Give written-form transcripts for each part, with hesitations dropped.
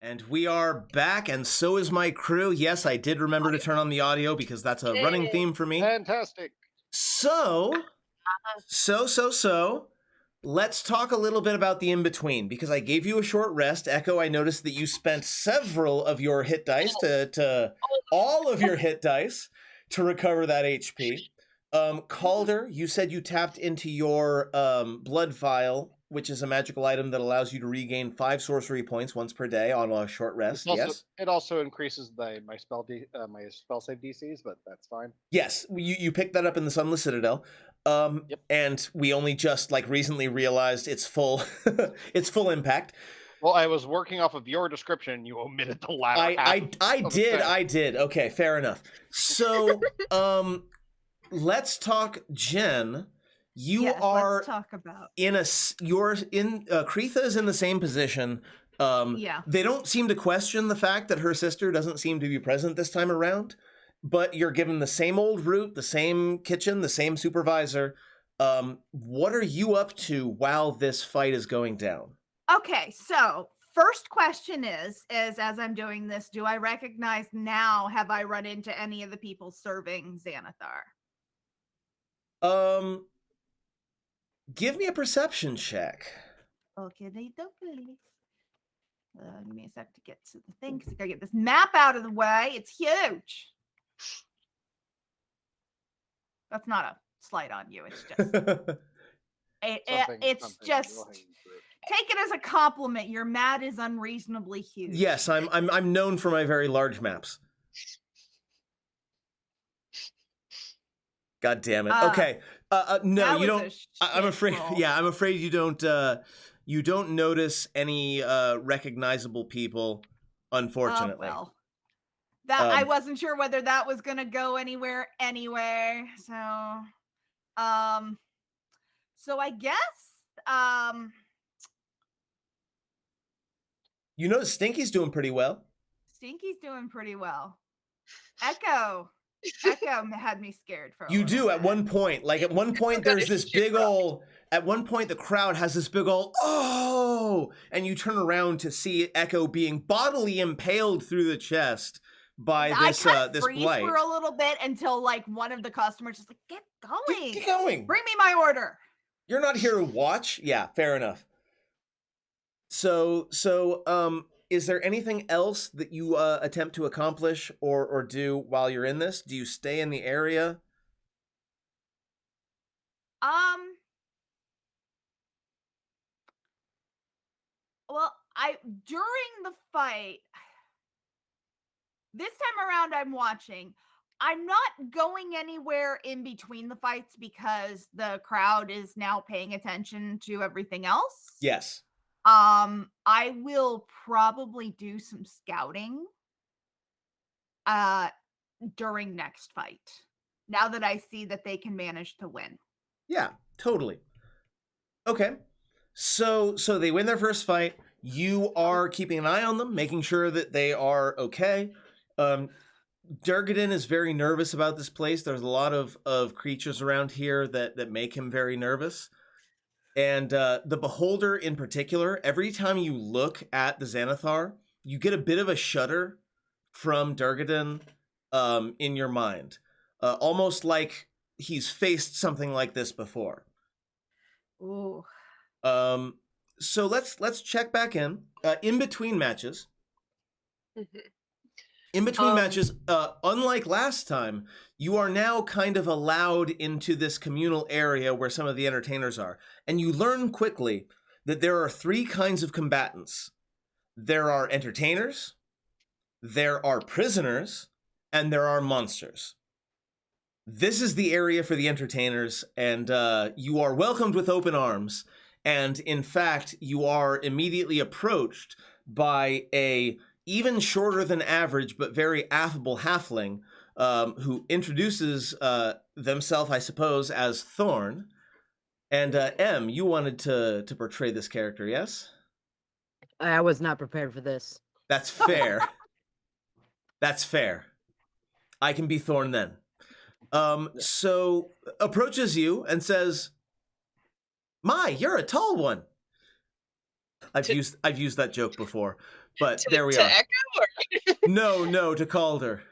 And we are back, and so is my crew. Yes, I did remember to turn on the audio because that's a running theme for me. Fantastic. So, let's talk a little bit about the in-between, because I gave you a short rest. Echo, I noticed that you spent several of your hit dice all of your hit dice to recover that HP. Calder, you said you tapped into your blood vial, which is a magical item that allows you to regain 5 sorcery points once per day on a short rest. Yes. It also increases my spell save DCs, but that's fine. Yes, you picked that up in the Sunless Citadel. Yep. And we only just recently realized its full its full impact. Well, I was working off of your description. You omitted the latter half. I did. Okay, fair enough. So, let's talk, Jen. Let's talk about. Kreitha is in the same position. They don't seem to question the fact that her sister doesn't seem to be present this time around, but you're given the same old route, the same kitchen, the same supervisor. What are you up to while this fight is going down? Okay, so first question is as I'm doing this, do I recognize now, have I run into any of the people serving Xanathar? Give me a perception check. Okay, give me a sec to get to the thing, because I gotta get this map out of the way. It's huge. That's not a slight on you. It's just it's just take it as a compliment. Your mat is unreasonably huge. Yes, I'm known for my very large maps. God damn it. Okay. No, you don't. I'm afraid. Roll. Yeah, I'm afraid you don't. You don't notice any recognizable people, unfortunately. Well, that I wasn't sure whether that was gonna go anywhere anyway. So, so I guess, you know, Stinky's doing pretty well. Stinky's doing pretty well. Echo had me scared for a You little do bit. at one point. Like at one point, there's this big ol'. At one point, the crowd has this big ol' oh, and you turn around to see Echo being bodily impaled through the chest by this this blight. For a little bit until one of the customers is like, "Get going, get going, bring me my order." You're not here to watch. Yeah, fair enough. So, is there anything else that you attempt to accomplish or do while you're in this? Do you stay in the area? Well, during the fight, this time around I'm watching. I'm not going anywhere in between the fights because the crowd is now paying attention to everything else. Yes. I will probably do some scouting during next fight, now that I see that they can manage to win. Yeah, totally. Okay. So they win their first fight. You are keeping an eye on them, making sure that they are okay. Durgadin is very nervous about this place. There's a lot of creatures around here that make him very nervous. And the Beholder in particular, every time you look at the Xanathar, you get a bit of a shudder from Durgadin in your mind. Almost like he's faced something like this before. Ooh. So let's check back in. In between matches. In between matches, unlike last time, you are now kind of allowed into this communal area where some of the entertainers are. And you learn quickly that there are 3 kinds of combatants. There are entertainers, there are prisoners, and there are monsters. This is the area for the entertainers, and you are welcomed with open arms. And in fact, you are immediately approached by a even shorter than average, but very affable halfling, who introduces themselves, I suppose, as Thorn. And M, you wanted to portray this character, yes? I was not prepared for this. That's fair. That's fair. I can be Thorn then. So approaches you and says, "My, you're a tall one." I've used that joke before. But there we to are. Echo, or No, to Calder.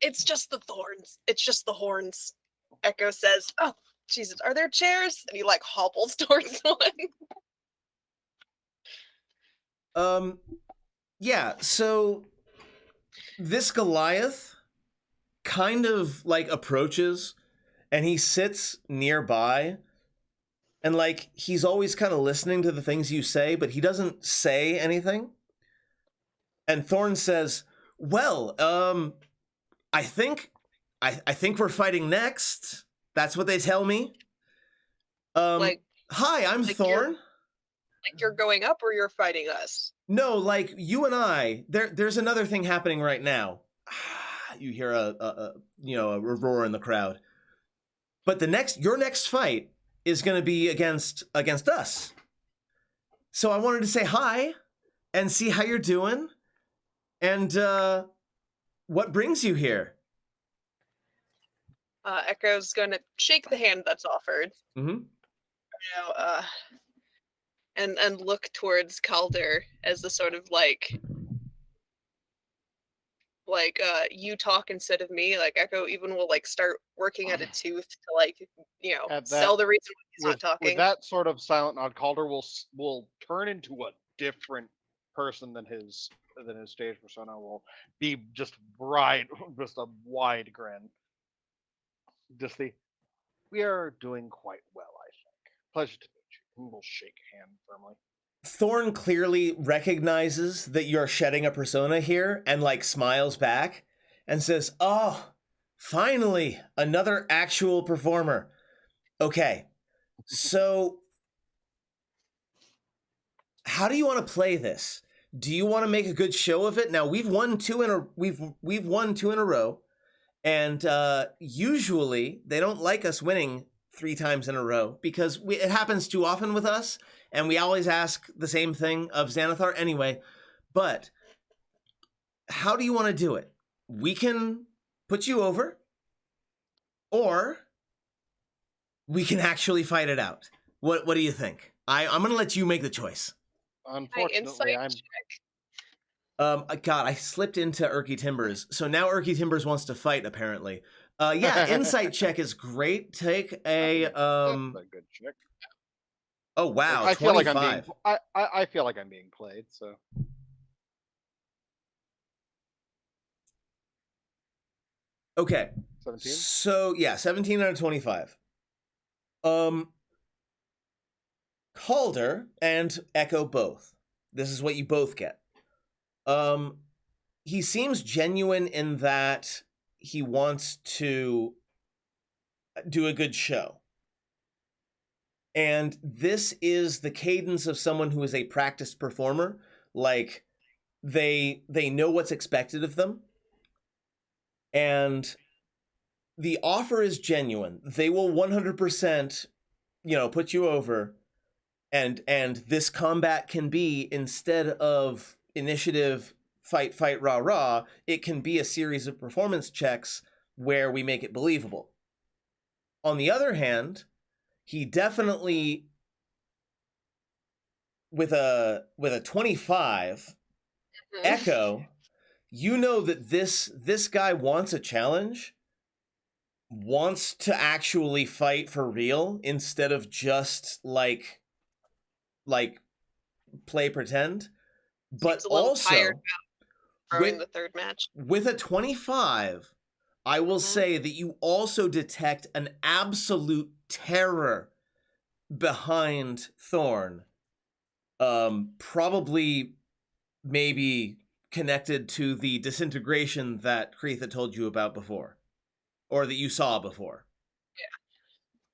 it's just the thorns. It's just the horns. Echo says, "Oh, Jesus, are there chairs?" And he like hobbles towards one. Yeah, so this Goliath kind of like approaches and he sits nearby and like he's always kind of listening to the things you say, but he doesn't say anything. And Thorn says, "Well, I think we're fighting next. That's what they tell me. Like, Hi, I'm like Thorn. like you're going up or you're fighting us? No, like you and I. There's another thing happening right now." You hear a roar in the crowd. But your next fight is going to be against us. So I wanted to say hi and see how you're doing and what brings you here. Echo's gonna shake the hand that's offered. Mm-hmm. And look towards Calder as the sort of like you talk instead of me. Like Echo even will like start working at a tooth to like sell the reason why he's not talking. With that sort of silent nod, Calder will turn into a different person than his stage persona. Will be just a wide grin. We are doing quite well, I think. Pleasure to meet you. And we'll shake hand firmly. Thorn clearly recognizes that you're shedding a persona here and like smiles back and says, "Oh, finally, another actual performer. Okay, so how do you want to play this? Do you want to make a good show of it? Now we've won two in a row, and usually they don't like us winning 3 times in a row because it happens too often with us, and we always ask the same thing of Xanathar anyway. But how do you want to do it? We can put you over, or we can actually fight it out. What do you think? I'm going to let you make the choice." Unfortunately, I'm. God, I slipped into Erky Timbers. So now Erky Timbers wants to fight, apparently. Yeah, insight check is great. Take a That's a good check. Oh wow, I feel 25. like I'm being. I feel like I'm being played. So. Okay. 17. So yeah, 17 out of 25. Calder and Echo both. This is what you both get. He seems genuine in that he wants to do a good show. And this is the cadence of someone who is a practiced performer. Like, they know what's expected of them. And the offer is genuine. They will 100%, put you over. And this combat can be, instead of initiative, fight, rah, rah, it can be a series of performance checks where we make it believable. On the other hand, he definitely, with a 25, Echo, you know that this guy wants a challenge, wants to actually fight for real instead of just like play pretend. But also, throwing the third match. With a 25, I will say that you also detect an absolute terror behind Thorn. Probably, maybe connected to the disintegration that Kreitha told you about before, or that you saw before. Yeah,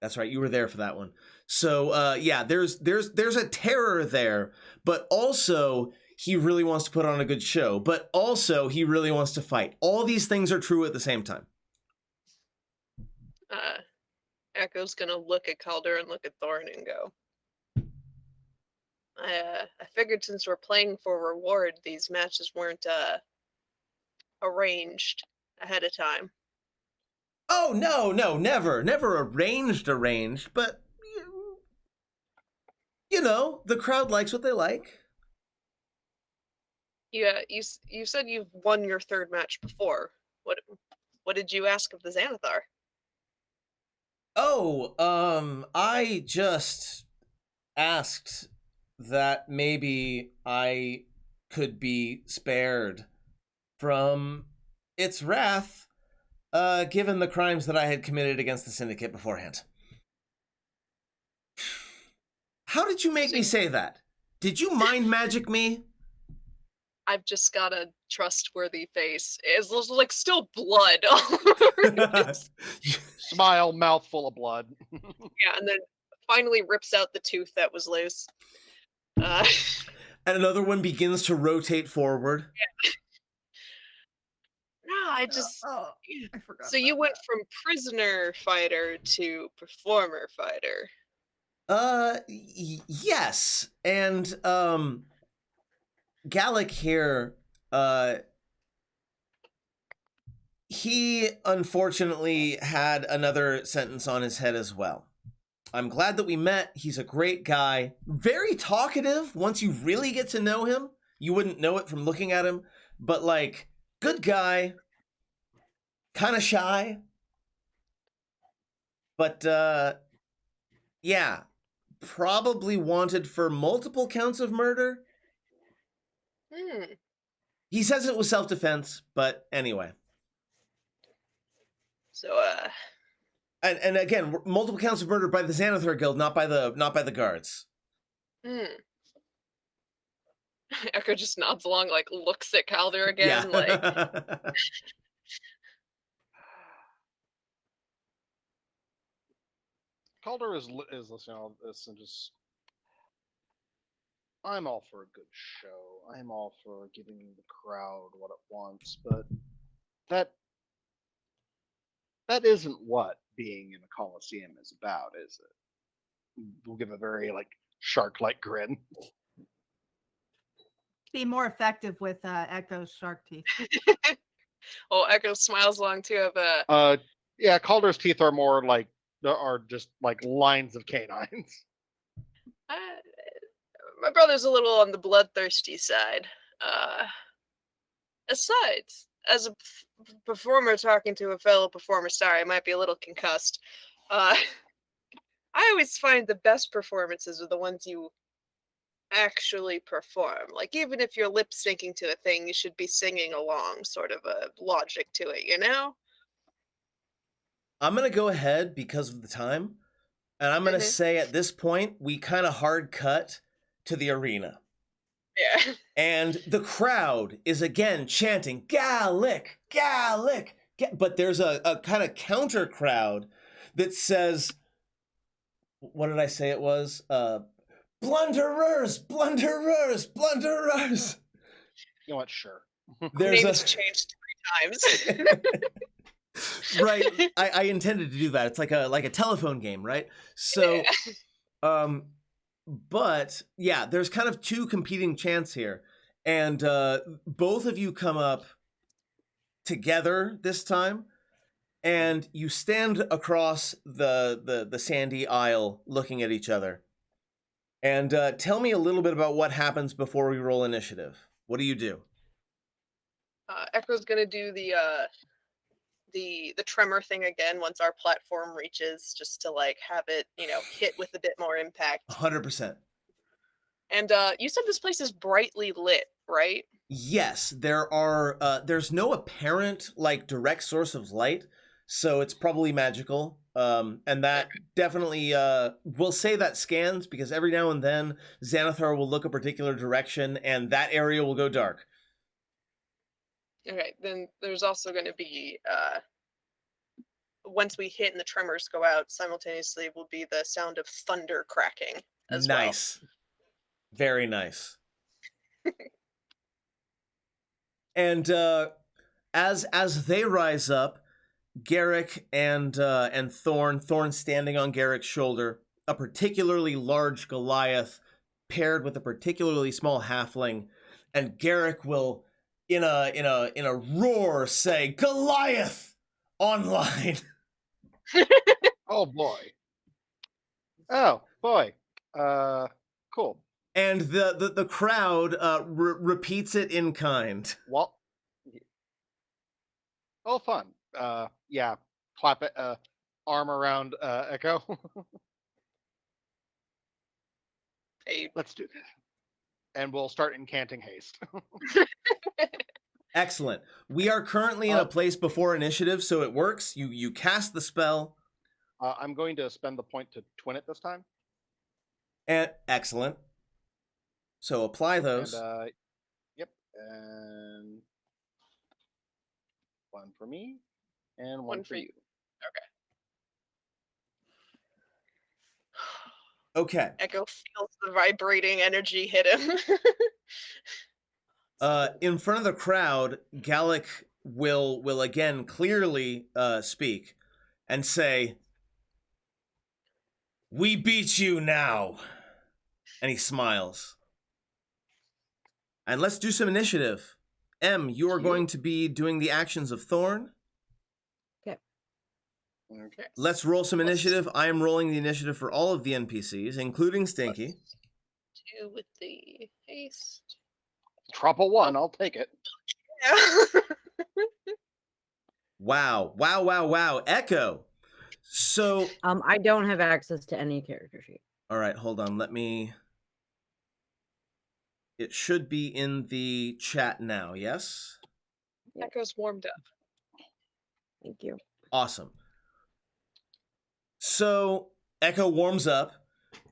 that's right. You were there for that one. So, yeah, there's a terror there, but also he really wants to put on a good show, but also he really wants to fight. All these things are true at the same time. Echo's gonna look at Calder and look at Thorn and go, I figured since we're playing for reward, these matches weren't arranged ahead of time. Oh, no, never arranged, but, the crowd likes what they like. Yeah, you said you've won your third match before. What did you ask of the Xanathar? Oh, I just asked that maybe I could be spared from its wrath, given the crimes that I had committed against the Syndicate beforehand. How did you make me say that? Did you mind magic me? I've just got a trustworthy face. It's like still blood all over his- Smile, mouth full of blood. Yeah, and then finally rips out the tooth that was loose. And another one begins to rotate forward. Yeah. No, I forgot. So you went from prisoner fighter to performer fighter. Yes. And, Galik here, he unfortunately had another sentence on his head as well. I'm glad that we met. He's a great guy. Very talkative. Once you really get to know him, you wouldn't know it from looking at him. But, like, good guy. Kind of shy. But, yeah. Probably wanted for multiple counts of murder. He says it was self-defense, but anyway. So, And again, multiple counts of murder by the Xanathar Guild, not by the guards. Echo just nods along, like looks at Calder again, like. Calder is listening to all this and just. I'm all for a good show. I'm all for giving the crowd what it wants, but that isn't what being in a Coliseum is about, is it? We'll give a very shark-like grin. Be more effective with Echo's shark teeth. Oh, Echo smiles along too. Yeah, Calder's teeth are more just lines of canines. My brother's a little on the bloodthirsty side. Besides, as a performer talking to a fellow performer, sorry, I might be a little concussed. I always find the best performances are the ones you actually perform. Like, even if you're lip syncing to a thing, you should be singing along, sort of a logic to it, you know? I'm going to go ahead because of the time, and I'm going to say at this point, we kind of hard cut to the arena. Yeah. And the crowd is again chanting, Galik, Galik. But there's a kind of counter crowd that says, what did I say it was? Blunderers, blunderers, blunderers. You know what? Sure. Name's changed 3 times. Right. I intended to do that. It's like a telephone game, right? So, but yeah, there's kind of 2 competing chants here, and both of you come up together this time, and you stand across the sandy aisle looking at each other. And tell me a little bit about what happens before we roll initiative. What do you do? Echo's gonna do the tremor thing again once our platform reaches, just to have it, hit with a bit more impact. 100%. And you said this place is brightly lit, right? Yes, there's no apparent direct source of light, so it's probably magical. And that definitely we'll say that scans, because every now and then Xanathar will look a particular direction and that area will go dark. Okay, then there's also going to be once we hit and the tremors go out, simultaneously will be the sound of thunder cracking as well. Nice. Very nice. And as they rise up, Garrick and Thorn standing on Garrick's shoulder, a particularly large Goliath paired with a particularly small halfling, and Garrick will in a roar say, Goliath online. Oh boy. Oh boy. Cool. And the crowd repeats it in kind. Well, oh, fun. Yeah, clap it. Arm around Echo. Hey, Let's do this, and we'll start incanting haste. Excellent. We are currently in a place before initiative, so it works. You cast the spell. I'm going to spend the point to twin it this time. And excellent. So apply those. And yep, and one for me, and one for you. Okay. Echo feels the vibrating energy hit him. In front of the crowd, Galik will again clearly speak and say, "We beat you now." And he smiles. And let's do some initiative. M, you are going to be doing the actions of Thorn. Okay. Let's roll some initiative. I am rolling the initiative for all of the NPCs, including Stinky. 2 with the haste. Drop a 1, I'll take it. Yeah. Wow. Echo. So, I don't have access to any character sheet. all right, hold on. It should be in the chat now, yes? Echo's warmed up. Thank you. Awesome. So, Echo warms up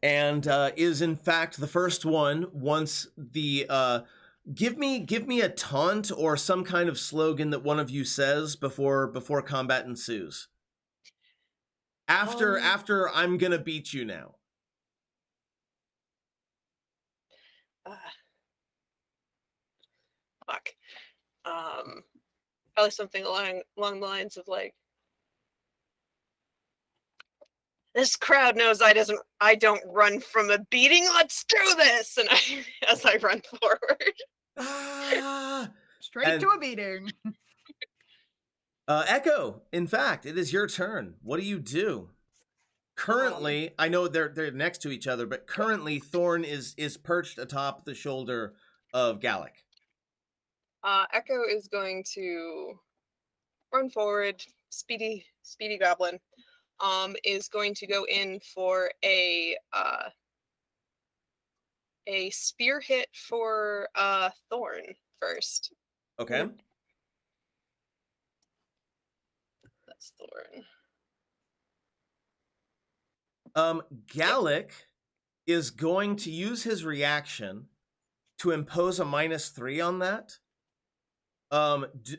and is in fact the first one once the give me a taunt or some kind of slogan that one of you says before combat ensues. After I'm gonna beat you now. Fuck. Probably something along the lines of like, this crowd knows I don't run from a beating. Let's do this. And as I run forward. Straight to a beating. Echo, in fact, it is your turn. What do you do? Currently, I know they're next to each other, but currently Thorn is perched atop the shoulder of Galik. Echo is going to run forward. Speedy goblin. Is going to go in for a spear hit for Thorn first. Okay. That's Thorn. Galik is going to use his reaction to impose a -3 on that.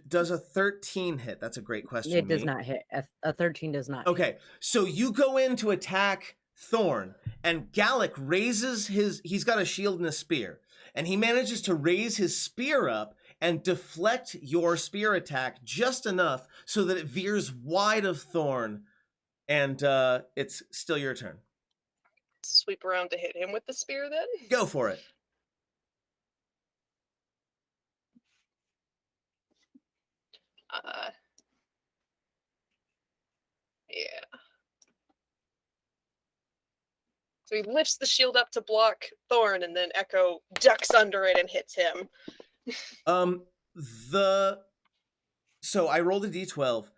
Does a 13 hit? That's a great question. It does not hit. A 13 does not. Okay, so you go in to attack Thorn, and Galik raises he's got a shield and a spear, and he manages to raise his spear up and deflect your spear attack just enough so that it veers wide of Thorn, and it's still your turn. Sweep around to hit him with the spear then? Go for it. Yeah. So he lifts the shield up to block Thorn, and then Echo ducks under it and hits him. So I rolled a d12.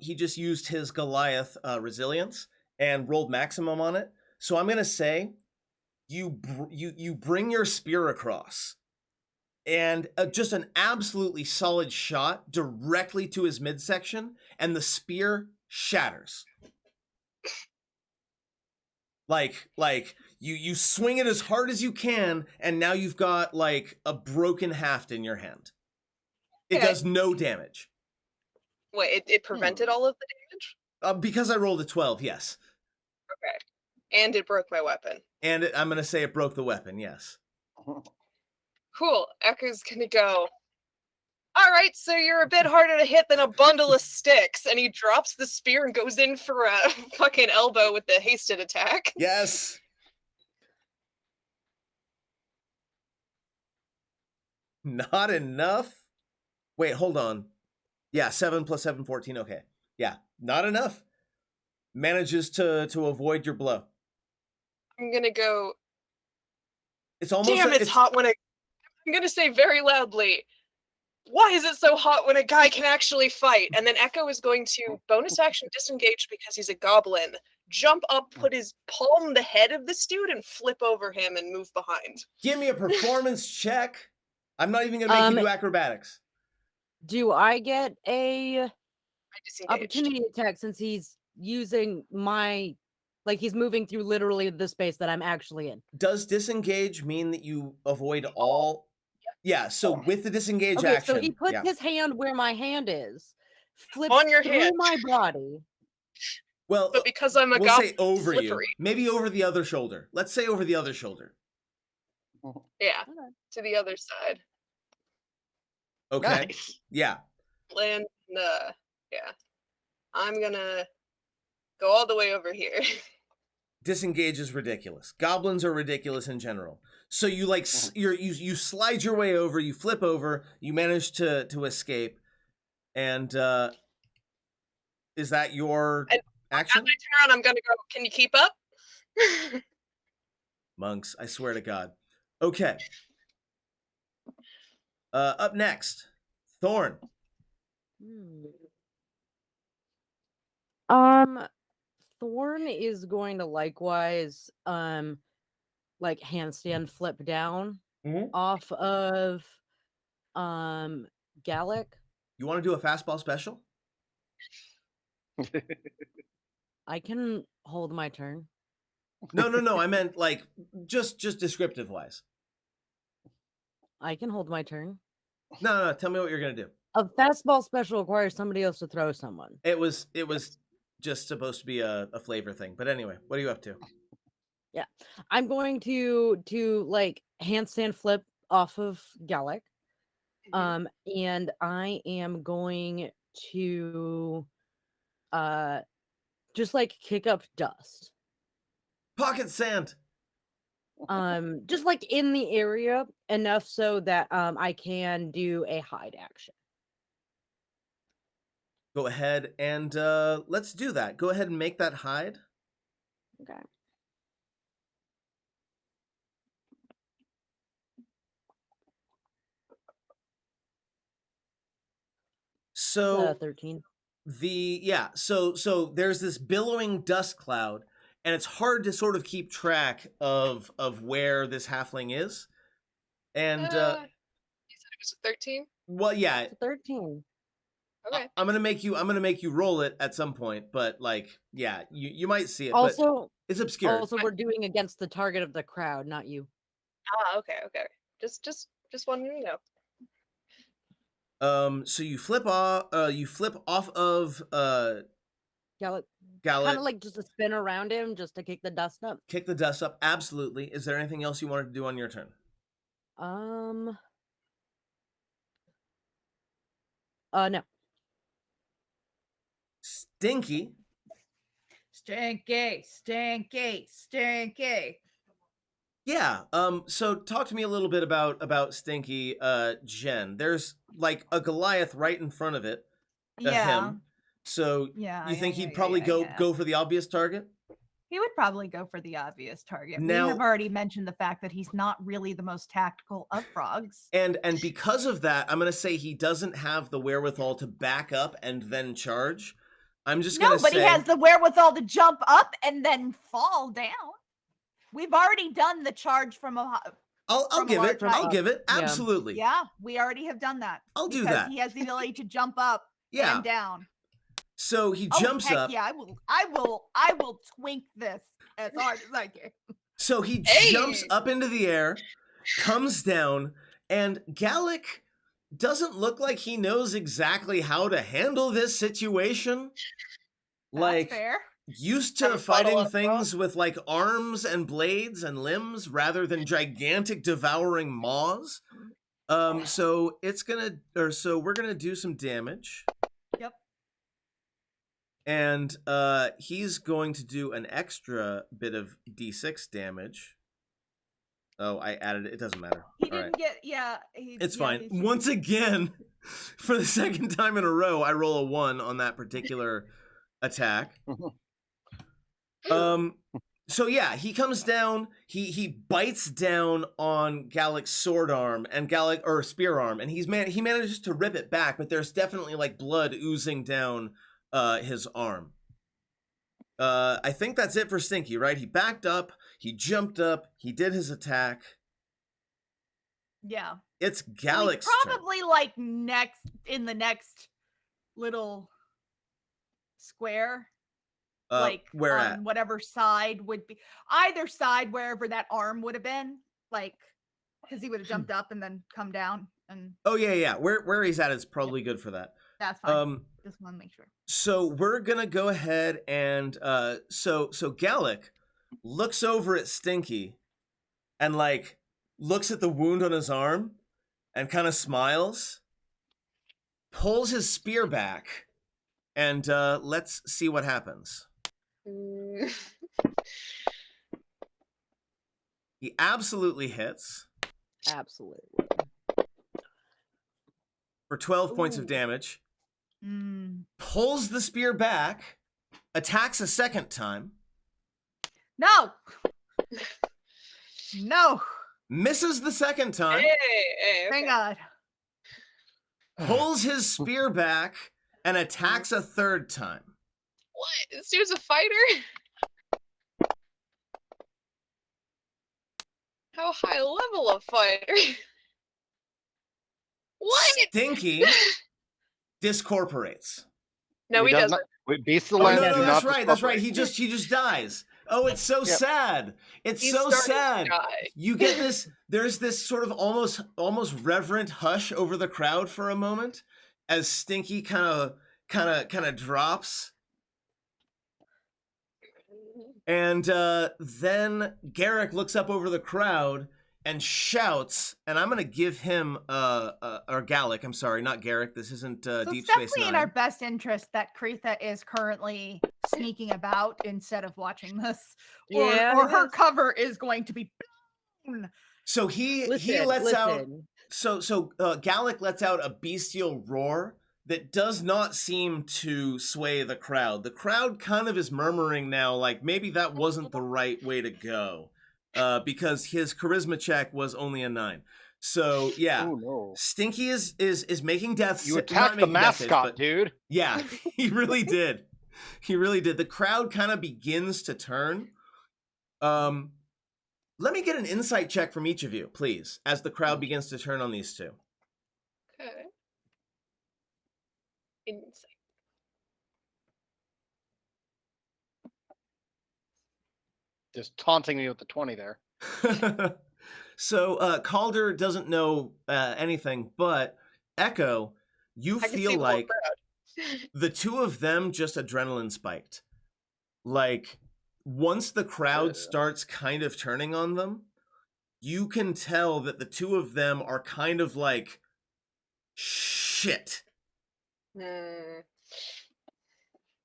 He just used his Goliath resilience and rolled maximum on it. So I'm gonna say, you bring your spear across, and just an absolutely solid shot directly to his midsection, and the spear shatters. Like you swing it as hard as you can, and now you've got like a broken haft in your hand. It does no damage. Wait, it prevented all of the damage? Because I rolled a 12, yes. Okay. And it broke my weapon. And I'm going to say it broke the weapon, yes. Cool. Echo's gonna go, all right, so you're a bit harder to hit than a bundle of sticks. And he drops the spear and goes in for a fucking elbow with the hasted attack. Yes. Not enough? Wait, hold on. Yeah, 7 plus 7, 14. Okay. Yeah, not enough. Manages to avoid your blow. I'm gonna go. It's almost Damn, it's hot when I'm gonna say very loudly, why is it so hot when a guy can actually fight? And then Echo is going to bonus action disengage because he's a goblin, jump up, put his palm the head of this dude, and flip over him and move behind. Give me a performance check. I'm not even gonna make you do acrobatics. Do I get a I disengaged. opportunity attack since he's using my, like he's moving through literally the space that I'm actually in? Does disengage mean that you avoid all? Yeah, so with the disengage Okay, action. so he puts yeah. his hand where my hand is, flips On your through hand. my body. Well, But because I'm a we'll goblin, say over you. slippery. Maybe over the other shoulder. Let's say over the other shoulder. Yeah, Okay. to the other side. Okay. Nice. Yeah. And yeah. I'm gonna go all the way over here. Disengage is ridiculous. Goblins are ridiculous in general. So you like you slide your way over, you flip over, you manage to escape, and is that your action? As I turn, I'm gonna go, can you keep up? Monks, I swear to God. Okay. Up next, Thorn. Thorn is going to likewise like handstand flip down off of Galik. You want to do a fastball special? I can hold my turn. No. I meant like just descriptive wise. I can hold my turn. No. Tell me what you're gonna do. A fastball special requires somebody else to throw someone. It was just supposed to be a flavor thing. But anyway, what are you up to? Yeah, I'm going to like handstand flip off of Galik, and I am going to just like kick up dust. Pocket sand. Just like in the area enough so that I can do a hide action. Go ahead and let's do that. Go ahead and make that hide. Okay. So 13. So there's this billowing dust cloud, and it's hard to sort of keep track of where this halfling is. And you said it was a 13? well, yeah, It's a 13. Okay. I'm gonna make you roll it at some point, but like, yeah, you might see it. Also, but it's obscure. Also, we're doing against the target of the crowd, not you. Okay. Just wanted to know. So you flip off of Galik, Galik. kind of like just a spin around him, just to kick the dust up. Kick the dust up. Absolutely. Is there anything else you wanted to do on your turn? No. Stinky. Stinky. Yeah. So talk to me a little bit about Stinky, Jen. There's like a Goliath right in front of it. Him. So you think he'd probably go for the obvious target? He would probably go for the obvious target. Now- We have already mentioned the fact that he's not really the most tactical of frogs. And because of that, I'm gonna say he doesn't have the wherewithal to back up and then charge. I'm just gonna No, but say he has the wherewithal to jump up and then fall down. We've already done the charge from a I'll from a give large it. I'll height. give it. Yeah. Absolutely. Yeah, we already have done that. I'll do because that. He has the ability to jump up Yeah. and down. So he Oh, jumps heck up. Yeah, I will twink this as hard as I can. So he Hey! jumps up into the air, comes down, and Galik doesn't look like he knows exactly how to handle this situation. Like, That's fair. used Have to a bottle fighting of things with like arms and blades and limbs rather than gigantic devouring maws. So we're gonna do some damage. Yep. And he's going to do an extra bit of d6 damage. Oh, I added it. It doesn't matter. He All right. didn't get It's yeah, fine. he should- Once again, for the second time in a row, I roll a 1 on that particular attack. So yeah, he comes down, he bites down on Galik's sword arm and spear arm, and he manages to rip it back, but there's definitely like blood oozing down his arm. I think that's it for Stinky, right? He backed up, he jumped up, he did his attack. Yeah. It's So he's Galik's turn. probably like in the next little square. Like where on at? whatever side would be, either side, wherever that arm would have been, like, because he would have jumped up and then come down, and Oh yeah. Where he's at is probably good for that. that's fine. Just want to make sure. So we're gonna go ahead and so Galik looks over at Stinky and like looks at the wound on his arm and kind of smiles, pulls his spear back, and let's see what happens. He absolutely hits Absolutely. for 12 points of Ooh. damage, Mm. pulls the spear back, attacks a second time, No. No. misses the second time, Hey, Thank okay. God. pulls his spear back, and attacks a third time. What? This dude's a fighter? How high level of fighter? What? Stinky discorporates. No, he does doesn't. not- Wait, Beast of Oh the Land no, do that's not right. That's right. discorporate. He just dies. Oh, it's so Yep. sad. It's He's so starting to sad. die. You get this. There's this sort of almost reverent hush over the crowd for a moment as Stinky kind of drops, and then Garrick looks up over the crowd and shouts. And I'm gonna give him or Galik. I'm sorry, not Garrick. This isn't So Deep it's Space definitely Nine. in our best interest that Kretha is currently sneaking about instead of watching this. Yeah, Or it her is. cover is going to be blown. So he Listen, lets out. listen. So Galik lets out a bestial roar that does not seem to sway the crowd. The crowd kind of is murmuring now, like maybe that wasn't the right way to go, because his charisma check was only a 9. So yeah, Oh no! Stinky is making death. You not attacked the making death saves, mascot, but- dude. Yeah, he really did. He really did. The crowd kind of begins to turn. Let me get an insight check from each of you, please, as the crowd begins to turn on these two. Okay. Insight. Just taunting me with the 20 there. So Calder doesn't know anything, but Echo, you I can see feel the whole like crowd. the two of them just adrenaline spiked. Like once the crowd Yeah. starts kind of turning on them, you can tell that the two of them are kind of like, shit. Hmm.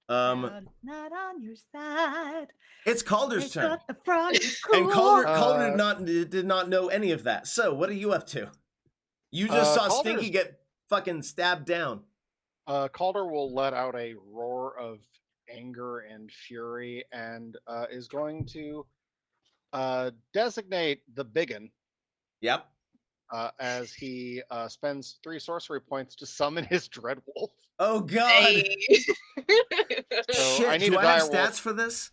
Crowd is not on your side. It's Calder's It's turn. got the frog is And cool. Calder did not know any of that. So what are you up to? You just saw Calder's- Stinky get fucking stabbed down. Calder will let out a roar of anger and fury and is going to designate the biggin Yep. as he spends 3 sorcery points to summon his Dreadwolf. Oh god. Hey. So Shit, I need do a I have direwolf. stats for this?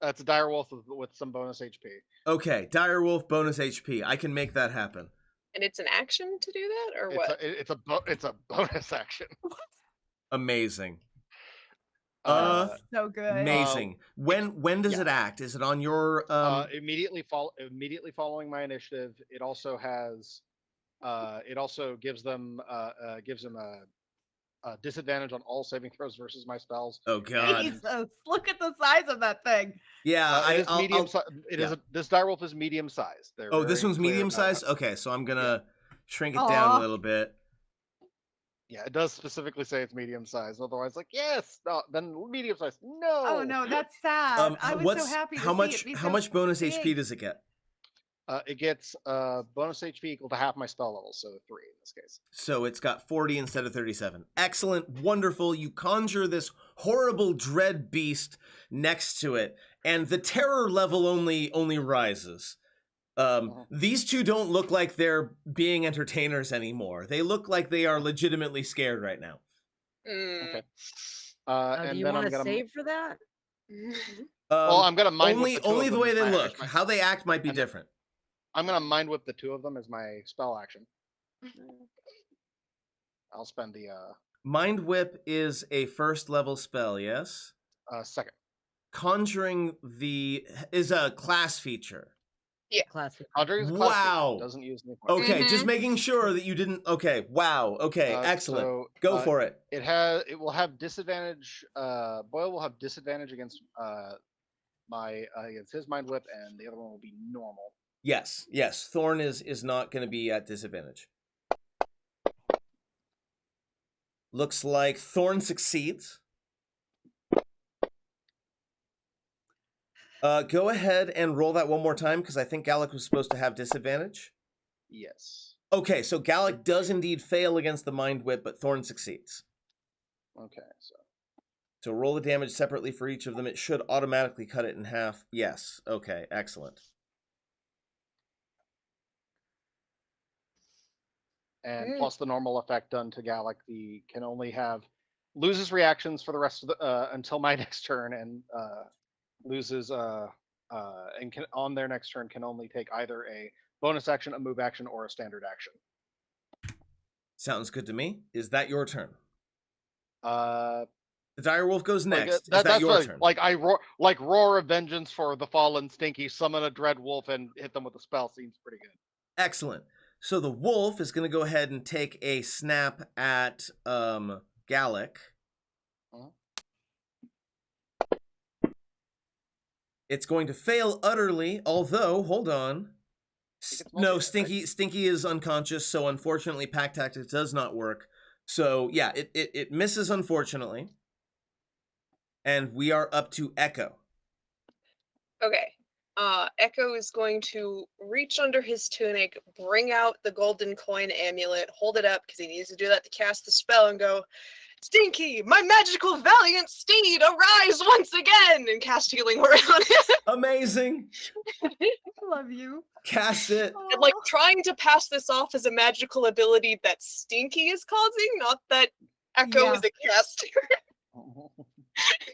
That's a direwolf with some bonus HP. Okay, direwolf bonus HP. I can make that happen. And it's an action to do that, or It's what? it's a bonus action. Amazing. So good. Amazing. When does yeah. it act? Is it on your Immediately following my initiative, it also has it also gives them a disadvantage on all saving throws versus my spells. Oh god. Jesus, look at the size of that thing. Yeah, It is medium. yeah. This direwolf is medium sized. Oh, this one's medium sized? Okay, so I'm gonna shrink it down Aw. a little bit. Yeah, it does specifically say it's medium sized. Otherwise, like yes, no, then medium sized. No. Oh no, that's sad. I was so happy to how see much it be how so much bonus big. HP does it get? It gets bonus HP equal to half my spell level, so 3 in this case. So it's got 40 instead of 37. Excellent, wonderful. You conjure this horrible dread beast next to it, and the terror level only rises. These two don't look like they're being entertainers anymore. They look like they are legitimately scared right now. Okay. Do And you then want I'm to gonna. save for that? Well, I'm gonna mind only whip the two only of the them way as they my- look. as my- How they act might be and- different. I'm gonna mind whip the two of them as my spell action. I'll spend the Mind Whip is a first level spell, yes? second. Conjuring is a class feature. Classic. Conjuring is a class feature, Wow. doesn't use any points. Okay, just Mhm. making sure that you didn't. Okay, wow. Okay, excellent. So, Go for it. It will have disadvantage. Boyle will have disadvantage against against his mind whip, and the other one will be normal. Yes. Thorn is not going to be at disadvantage. Looks like Thorn succeeds. Go ahead and roll that one more time, because I think Galik was supposed to have disadvantage. Yes. Okay, so Galik does indeed fail against the Mind Whip, but Thorn succeeds. Okay. So roll the damage separately for each of them. It should automatically cut it in half. Yes. Okay, excellent. And plus the normal effect done to Galik, can only loses reactions for the rest of the until my next turn, and loses and can on their next turn can only take either a bonus action, a move action, or a standard action. Sounds good to me. Is that your turn? Uh, The Direwolf goes next. Is that's that your what, turn? like roar of vengeance for the fallen Stinky, summon a dread wolf and hit them with a spell seems pretty good. Excellent. So the wolf is going to go ahead and take a snap at Galik. It's going to fail utterly, although, hold on. No, Stinky is unconscious, so unfortunately Pack Tactics does not work. So yeah, it misses unfortunately. And we are up to Echo. Okay. Echo is going to reach under his tunic, bring out the golden coin amulet, hold it up because he needs to do that to cast the spell, and go, "Stinky, my magical valiant steed, arise once again!" and cast Healing Word on it. Amazing. Love you. Cast it. And like trying to pass this off as a magical ability that Stinky is causing, not that Echo Yeah. is a caster.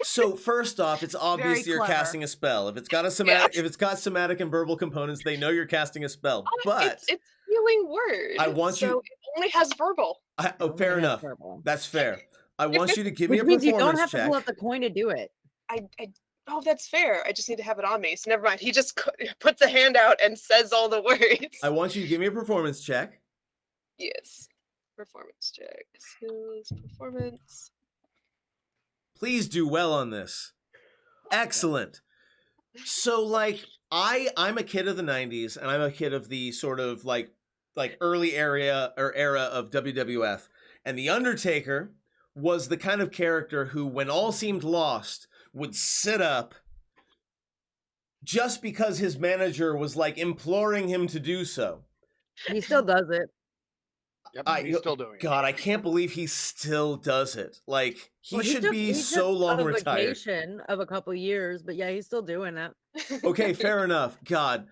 So first off, it's obvious Very you're clever. casting a spell. If it's got somatic and verbal components, they know you're casting a spell. But it's Healing Word. I want you- so it only has verbal. fair enough. That's fair. I want you to give me Which a means you performance don't have check. to pull out the coin to do it. Oh, that's fair. I just need to have it on me. So never mind. He just puts a hand out and says all the words. I want you to give me a performance check. Yes. Performance check. Skills. Performance. Please do well on this. Excellent. So like I'm a kid of the 90s, and I'm a kid of the sort of like early era of WWF. And The Undertaker was the kind of character who, when all seemed lost, would sit up just because his manager was like imploring him to do so. He still does it. Yep, he's still doing it. God, I can't believe he still does it. Like he Well, should took- be he so took long a retired. vacation of a couple years, but yeah, he's still doing it. Okay, fair enough. God.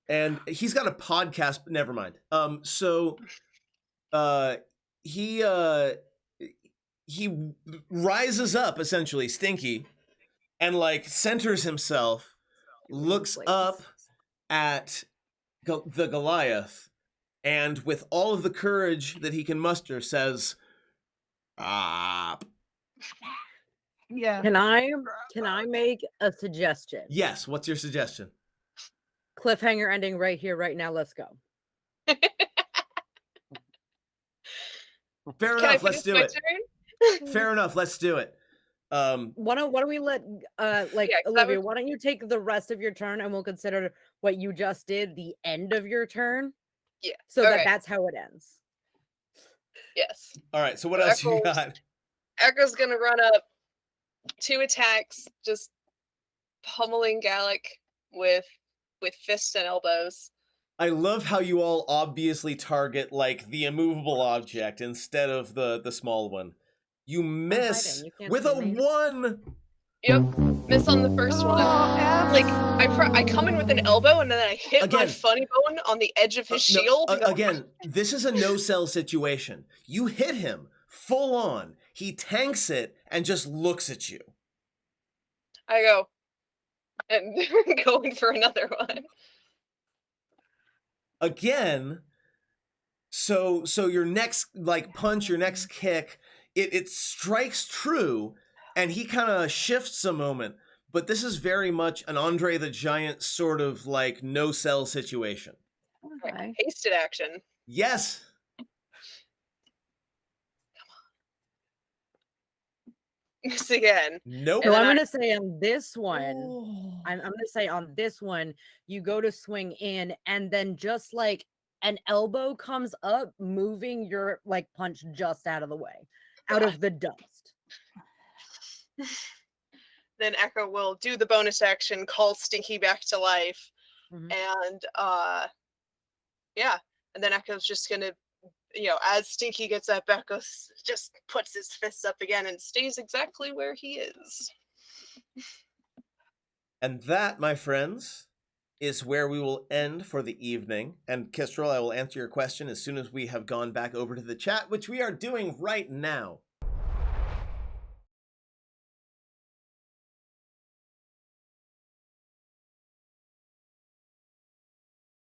And he's got a podcast, but never mind. He rises up, essentially, Stinky, and like centers himself, looks up at the Goliath, and with all of the courage that he can muster, says, "Ah." Yeah. Can I make a suggestion? Yes, what's your suggestion? Cliffhanger ending right here, right now. Let's go. Fair Can I enough, let's finish do my it. turn? Fair enough, let's do it. Why don't we let Yeah, 'cause that Olivia, was- why don't you take the rest of your turn and we'll consider what you just did the end of your turn, Yeah. so that Okay. that's how it ends. Yes. All right, so what else you Echoes. got? Echo's gonna run up, 2 attacks, just pummeling Galik with fists and elbows. I love how you all obviously target like the immovable object instead of the small one. You miss hiding, you can't with see a me. 1. Yep, miss on the first one. Like I come in with an elbow and then I hit my Again. funny bone on the edge of his shield. Again, this is a no-sell situation. You hit him full on. He tanks it and just looks at you. I go and going for another one. Again, so your next punch, your next kick, it strikes true, and he kind of shifts a moment. But this is very much an Andre the Giant sort of no-sell situation. Okay. Hasted action. Yes. Miss again. Nope. So And I'm then gonna say on this one, I'm gonna say on this one, you go to swing in, and then just an elbow comes up, moving your punch just out of the way, out of the dust. Then Echo will do the bonus action, call Stinky back to life, Mhm. and and then Echo's just gonna, as Stinky gets up, Echo just puts his fists up again and stays exactly where he is. And that, my friends, is where we will end for the evening. And Kestrel, I will answer your question as soon as we have gone back over to the chat, which we are doing right now.